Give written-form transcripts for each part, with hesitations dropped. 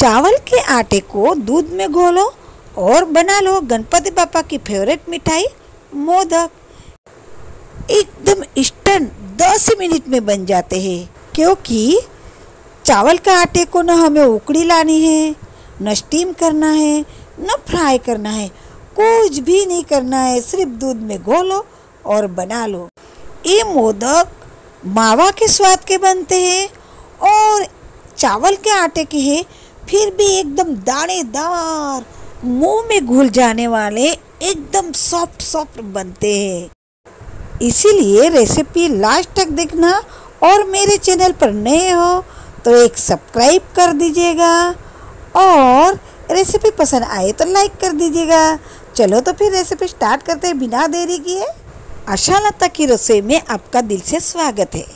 चावल के आटे को दूध में घोलो और बना लो गणपति बापा की फेवरेट मिठाई मोदक। एकदम इंस्टेंट 10 मिनट में बन जाते हैं, क्योंकि चावल के आटे को न हमें उकड़ी लानी है, न स्टीम करना है, न फ्राई करना है, कुछ भी नहीं करना है, सिर्फ दूध में घोलो और बना लो। ये मोदक मावा के स्वाद के बनते हैं और चावल के आटे के हैं, फिर भी एकदम दानेदार, मुंह में घुल जाने वाले, एकदम सॉफ्ट सॉफ्ट बनते हैं। इसीलिए रेसिपी लास्ट तक देखना और मेरे चैनल पर नए हो तो एक सब्सक्राइब कर दीजिएगा और रेसिपी पसंद आए तो लाइक कर दीजिएगा। चलो तो फिर रेसिपी स्टार्ट करते हैं बिना देरी किए। आशा लता की रसोई में आपका दिल से स्वागत है।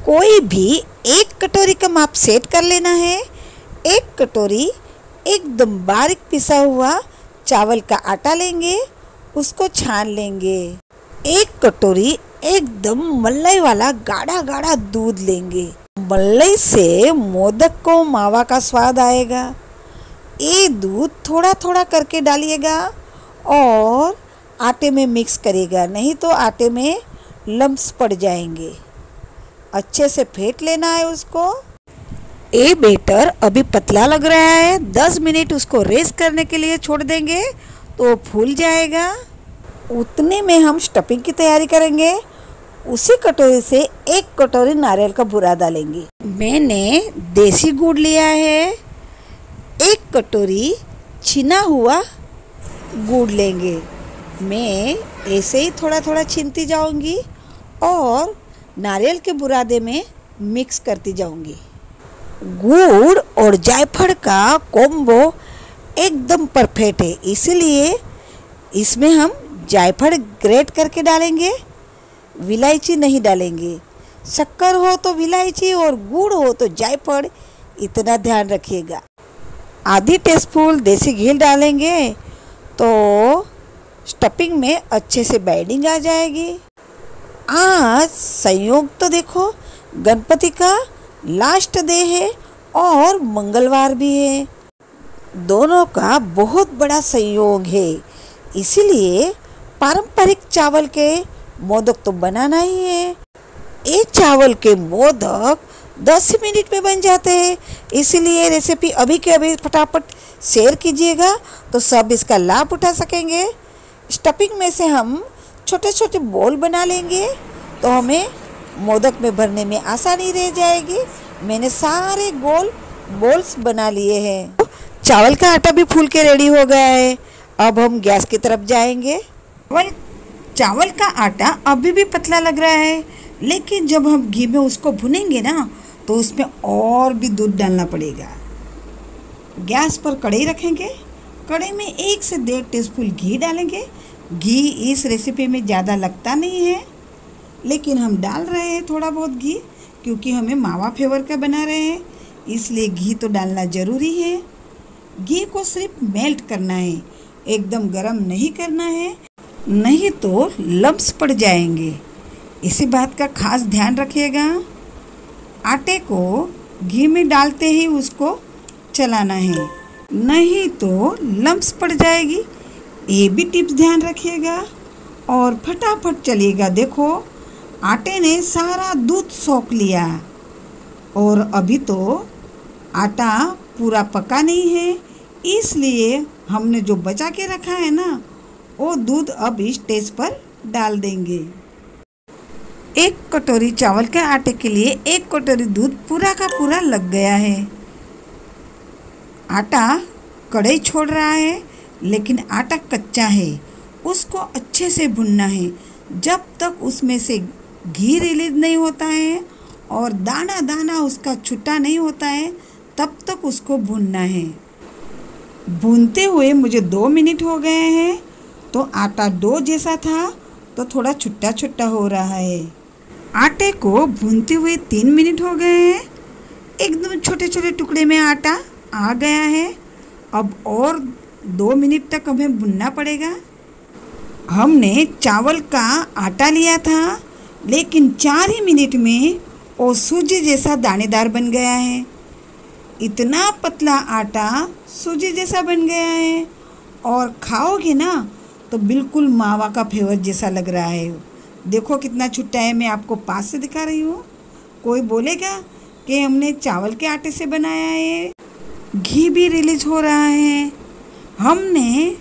कोई भी एक कटोरी का माप सेट कर लेना है। एक कटोरी एकदम बारीक पिसा हुआ चावल का आटा लेंगे, उसको छान लेंगे। एक कटोरी एकदम मलाई वाला गाढ़ा गाढ़ा दूध लेंगे। मलाई से मोदक को मावा का स्वाद आएगा। ये दूध थोड़ा थोड़ा करके डालिएगा और आटे में मिक्स करिएगा, नहीं तो आटे में लम्स पड़ जाएंगे। अच्छे से फेंट लेना है उसको। ये बैटर अभी पतला लग रहा है, 10 मिनट उसको रेस्ट करने के लिए छोड़ देंगे तो फूल जाएगा। उतने में हम स्टफिंग की तैयारी करेंगे। उसी कटोरी से एक कटोरी नारियल का बूरा डालेंगे। मैंने देसी गुड़ लिया है। एक कटोरी छिना हुआ गुड़ लेंगे। मैं ऐसे ही थोड़ा थोड़ा छीनती जाऊंगी और नारियल के बुरादे में मिक्स करती जाऊंगी। गुड़ और जायफल का कॉम्बो एकदम परफेक्ट है, इसलिए इसमें हम जायफल ग्रेट करके डालेंगे, इलायची नहीं डालेंगे। शक्कर हो तो इलायची और गुड़ हो तो जायफल, इतना ध्यान रखिएगा। आधी टीस्पून देसी घी डालेंगे तो स्टफिंग में अच्छे से बाइंडिंग आ जाएगी। आज संयोग तो देखो, गणपति का लास्ट डे है और मंगलवार भी है। दोनों का बहुत बड़ा संयोग है, इसीलिए पारंपरिक चावल के मोदक तो बनाना ही है। एक चावल के मोदक 10 मिनट में बन जाते हैं, इसीलिए रेसिपी अभी के अभी फटाफट शेयर कीजिएगा तो सब इसका लाभ उठा सकेंगे। स्टफिंग में से हम छोटे छोटे बॉल बना लेंगे तो हमें मोदक में भरने में आसानी रह जाएगी। मैंने सारे गोल बॉल्स बना लिए हैं। चावल का आटा भी फूल के रेडी हो गया है। अब हम गैस की तरफ जाएंगे। चावल का आटा अभी भी पतला लग रहा है, लेकिन जब हम घी में उसको भुनेंगे ना तो उसमें और भी दूध डालना पड़ेगा। गैस पर कढ़ाई रखेंगे। कढ़ाई में 1 से 1.5 टीस्पून घी डालेंगे। घी इस रेसिपी में ज़्यादा लगता नहीं है, लेकिन हम डाल रहे हैं थोड़ा बहुत घी, क्योंकि हमें मावा फ्लेवर का बना रहे हैं, इसलिए घी तो डालना ज़रूरी है। घी को सिर्फ मेल्ट करना है, एकदम गरम नहीं करना है, नहीं तो लम्स पड़ जाएंगे। इसी बात का खास ध्यान रखिएगा। आटे को घी में डालते ही उसको चलाना है, नहीं तो लम्स पड़ जाएगी। ये भी टिप्स ध्यान रखिएगा और फटाफट चलिएगा। देखो, आटे ने सारा दूध सोख लिया और अभी तो आटा पूरा पका नहीं है, इसलिए हमने जो बचा के रखा है ना, वो दूध अब इस स्टेज पर डाल देंगे। 1 कटोरी चावल के आटे के लिए 1 कटोरी दूध पूरा का पूरा लग गया है। आटा कढ़ाई छोड़ रहा है, लेकिन आटा कच्चा है, उसको अच्छे से भुनना है। जब तक उसमें से घी रिलीज नहीं होता है और दाना दाना उसका छुट्टा नहीं होता है, तब तक उसको भूनना है। भूनते हुए मुझे 2 मिनट हो गए हैं, तो आटा डो जैसा था तो थोड़ा छुट्टा छुट्टा हो रहा है। आटे को भूनते हुए 3 मिनट हो गए हैं, एकदम छोटे छोटे टुकड़े में आटा आ गया है। अब और 2 मिनट तक हमें भुनना पड़ेगा। हमने चावल का आटा लिया था, लेकिन 4 ही मिनट में वो सूजी जैसा दानेदार बन गया है। इतना पतला आटा सूजी जैसा बन गया है और खाओगे ना तो बिल्कुल मावा का फेवर जैसा लग रहा है। देखो कितना छुट्टा है, मैं आपको पास से दिखा रही हूँ। कोई बोलेगा कि हमने चावल के आटे से बनाया है। घी भी रिलीज हो रहा है। हमने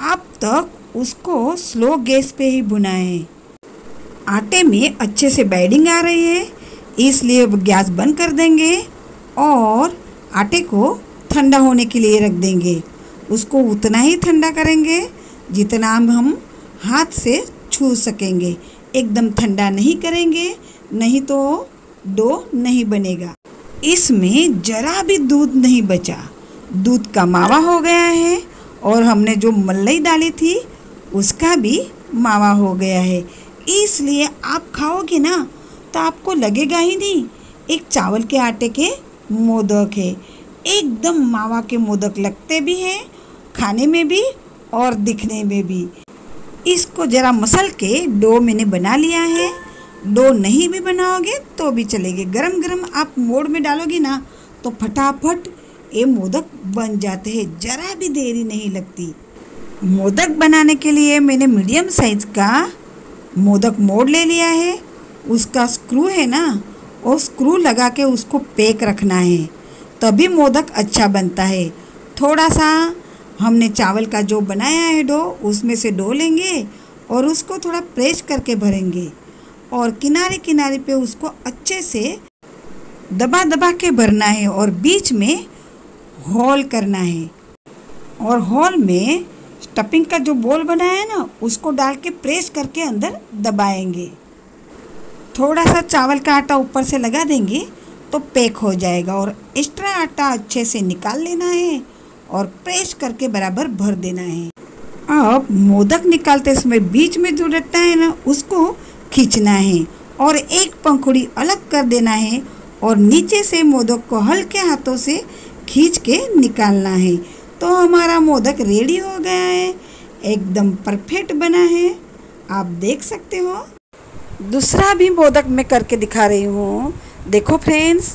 अब तक उसको स्लो गैस पे ही भुना है। आटे में अच्छे से बाइंडिंग आ रही है, इसलिए गैस बंद कर देंगे और आटे को ठंडा होने के लिए रख देंगे। उसको उतना ही ठंडा करेंगे जितना हम हाथ से छू सकेंगे। एकदम ठंडा नहीं करेंगे, नहीं तो डो नहीं बनेगा। इसमें जरा भी दूध नहीं बचा, दूध का मावा हो गया है और हमने जो मलाई डाली थी उसका भी मावा हो गया है। इसलिए आप खाओगे ना तो आपको लगेगा ही नहीं एक चावल के आटे के मोदक है। एकदम मावा के मोदक लगते भी हैं, खाने में भी और दिखने में भी। इसको ज़रा मसल के डो मैंने बना लिया है। डो नहीं भी बनाओगे तो भी चलेगी। गरम गरम आप मोड़ में डालोगी ना तो फटाफट ये मोदक बन जाते हैं, ज़रा भी देरी नहीं लगती। मोदक बनाने के लिए मैंने मीडियम साइज़ का मोदक मोड़ ले लिया है। उसका स्क्रू है ना, वो स्क्रू लगा के उसको पैक रखना है, तभी मोदक अच्छा बनता है। थोड़ा सा हमने चावल का जो बनाया है डो, उसमें से डो लेंगे और उसको थोड़ा प्रेस करके भरेंगे और किनारे किनारे पे उसको अच्छे से दबा दबा के भरना है और बीच में होल करना है। और होल में स्टफिंग का जो बोल बनाया है ना, उसको डाल के प्रेस करके अंदर दबाएंगे। थोड़ा सा चावल का आटा ऊपर से लगा देंगे तो पैक हो जाएगा। और एक्स्ट्रा आटा अच्छे से निकाल लेना है और प्रेस करके बराबर भर देना है। अब मोदक निकालते समय बीच में जो डट्टा है ना, उसको खींचना है और एक पंखुड़ी अलग कर देना है और नीचे से मोदक को हल्के हाथों से खींच के निकालना है। तो हमारा मोदक रेडी हो गया है, एकदम परफेक्ट बना है। आप देख सकते हो। दूसरा भी मोदक मैं करके दिखा रही हूँ। देखो फ्रेंड्स,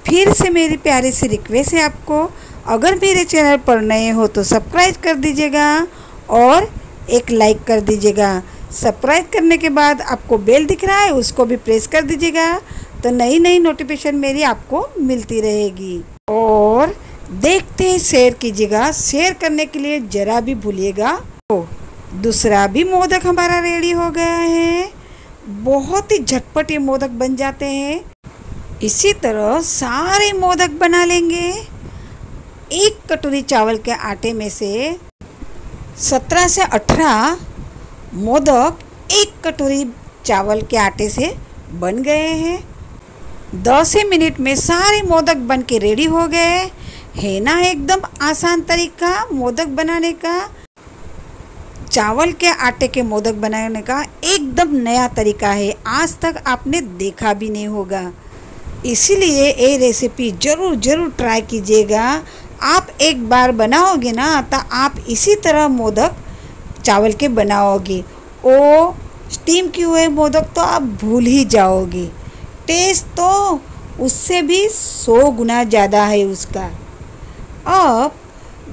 फिर से मेरी प्यारी सी रिक्वेस्ट है आपको, अगर मेरे चैनल पर नए हो तो सब्सक्राइब कर दीजिएगा और एक लाइक कर दीजिएगा। सब्सक्राइब करने के बाद आपको बेल दिख रहा है, उसको भी प्रेस कर दीजिएगा, तो नई नई नोटिफिकेशन मेरी आपको मिलती रहेगी। और देखते ही शेयर कीजिएगा, शेयर करने के लिए ज़रा भी भूलिएगा। तो दूसरा भी मोदक हमारा रेडी हो गया है। बहुत ही झटपट ये मोदक बन जाते हैं। इसी तरह सारे मोदक बना लेंगे। एक कटोरी चावल के आटे में से 17 से 18 मोदक एक कटोरी चावल के आटे से बन गए हैं। 10 मिनट में सारे मोदक बन के रेडी हो गए है ना। एकदम आसान तरीका मोदक बनाने का, चावल के आटे के मोदक बनाने का एकदम नया तरीका है, आज तक आपने देखा भी नहीं होगा। इसीलिए ये रेसिपी ज़रूर ट्राई कीजिएगा। आप एक बार बनाओगे ना तो आप इसी तरह मोदक चावल के बनाओगे। वो स्टीम किए हुए मोदक तो आप भूल ही जाओगे। टेस्ट तो उससे भी 100 गुना ज़्यादा है उसका। अब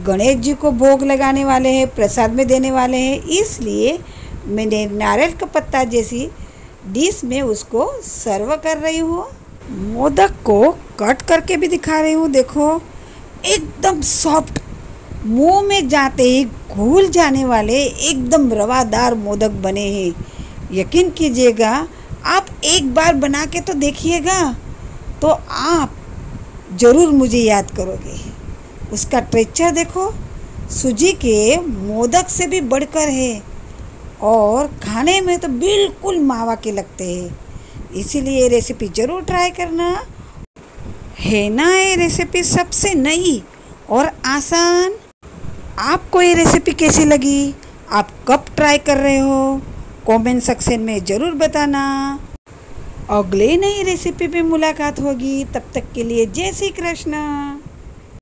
गणेश जी को भोग लगाने वाले हैं, प्रसाद में देने वाले हैं, इसलिए मैंने नारियल का पत्ता जैसी डिश में उसको सर्व कर रही हूँ। मोदक को कट करके भी दिखा रही हूँ। देखो एकदम सॉफ्ट, मुंह में जाते ही घुल जाने वाले एकदम रवादार मोदक बने हैं। यकीन कीजिएगा, आप एक बार बना के तो देखिएगा तो आप ज़रूर मुझे याद करोगे। उसका टेक्सचर देखो, सूजी के मोदक से भी बढ़कर है और खाने में तो बिल्कुल मावा के लगते हैं। इसीलिए ये रेसिपी ज़रूर ट्राई करना है ना। ये रेसिपी सबसे नई और आसान। आपको ये रेसिपी कैसी लगी, आप कब ट्राई कर रहे हो, कमेंट सेक्शन में ज़रूर बताना। अगले नई रेसिपी पे मुलाकात होगी, तब तक के लिए जय श्री कृष्ण।